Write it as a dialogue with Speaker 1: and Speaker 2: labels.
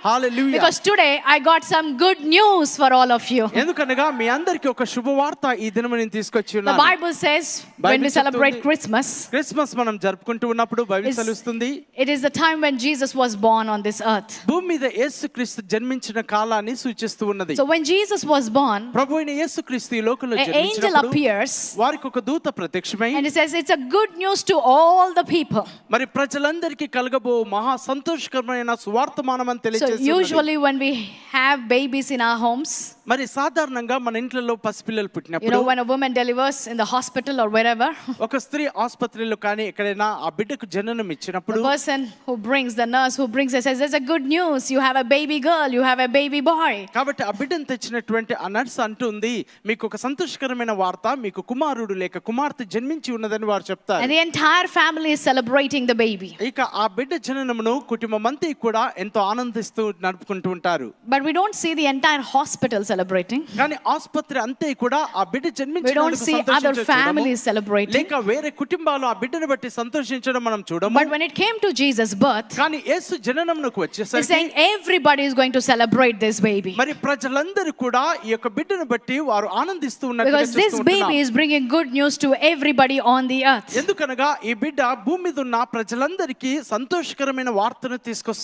Speaker 1: Hallelujah.
Speaker 2: Because today I got some good news for all of you.
Speaker 1: ఎందుకనగా మీ అందరికి ఒక శుభవార్త ఈ దినము నేను తీసుకొచ్చి
Speaker 2: The
Speaker 1: ఉన్నాను.
Speaker 2: Bible says when we celebrate Christmas,
Speaker 1: Christmas మనం జరుపుకుంటూ ఉన్నప్పుడు బైబిల్ తెలుస్తుంది,
Speaker 2: it is the time when Jesus was born on this earth.
Speaker 1: భూమి మీద యేసుక్రీస్తు జన్మించిన కాలాన్ని సూచిస్తూ ఉన్నది.
Speaker 2: So when Jesus was born,
Speaker 1: ప్రభువైన యేసుక్రీస్తు ఈ లోకంలో
Speaker 2: an angel
Speaker 1: జన్మించినప్పుడు
Speaker 2: appears
Speaker 1: వారికి ఒక దూత ప్రత్యక్షమై,
Speaker 2: and he says it's a good news to all the people.
Speaker 1: మరి ప్రజలందరికీ కలగబో మహా సంతోషకరమైన సువార్తమానం అని
Speaker 2: So
Speaker 1: తెలియజేస్తున్నది.
Speaker 2: usually when we have babies in our homes,
Speaker 1: మరి సాధారణంగా మన ఇంట్లో పసిపిల్లలు
Speaker 2: you
Speaker 1: పుట్టినప్పుడు,
Speaker 2: know, when a woman delivers in the hospital or wherever,
Speaker 1: ఒక స్త్రీ ఆసుపత్రిలో కానీ ఎక్కడైనా ఆ బిడ్డకు జననం ఇచ్చినప్పుడు,
Speaker 2: the person who brings, the nurse who brings it says, there's a good news, you have a baby girl, you have a baby boy.
Speaker 1: కాబట్టి ఆ బిడ్డను తెచ్చినటువంటి ఆ నర్స్ అంటుంది, మీకు ఒక సంతోషకరమైన వార్త, మీకు కుమారుడు లేక కుమార్తె జన్మించి ఉన్నదని వారు చెప్తారు.
Speaker 2: And the entire family is celebrating the baby.
Speaker 1: ఇక ఆ బిడ్డ జననమును కుటుంబమంతా కూడా ఎంతో ఆనందిస్తూ నడుపుకుంటూ ఉంటారు.
Speaker 2: But we don't see the entire hospital celebrating.
Speaker 1: కానీ ఆసుపత్రి అంతే కూడా ఆ బిడ్డ
Speaker 2: We don't
Speaker 1: జన్మించినందుకు
Speaker 2: see other
Speaker 1: సంతోషించడం,
Speaker 2: families celebrating.
Speaker 1: లేక వేరే కుటుంబాలు ఆ బిడ్డను బట్టి సంతోషించడం మనం చూడము.
Speaker 2: But when it came to Jesus' birth,
Speaker 1: కానీ యేసు జననమునకు
Speaker 2: he's
Speaker 1: వచ్చేసరికి
Speaker 2: saying everybody is going to celebrate this baby.
Speaker 1: మరి ప్రజలందరూ కూడా ఈ యొక్క బిడ్డను బట్టి వారు ఆనందిస్తూ ఉన్నట్లుగా
Speaker 2: Because this
Speaker 1: చూస్తూ
Speaker 2: baby
Speaker 1: ఉంటున్నాం.
Speaker 2: is bringing good news to everybody on the earth.
Speaker 1: ఎందుకనగా ఈ బిడ్డ భూమి మీద ఉన్న ప్రజలందరికీ సంతోషకరమైన వార్తను తీసుకొస్తుంది.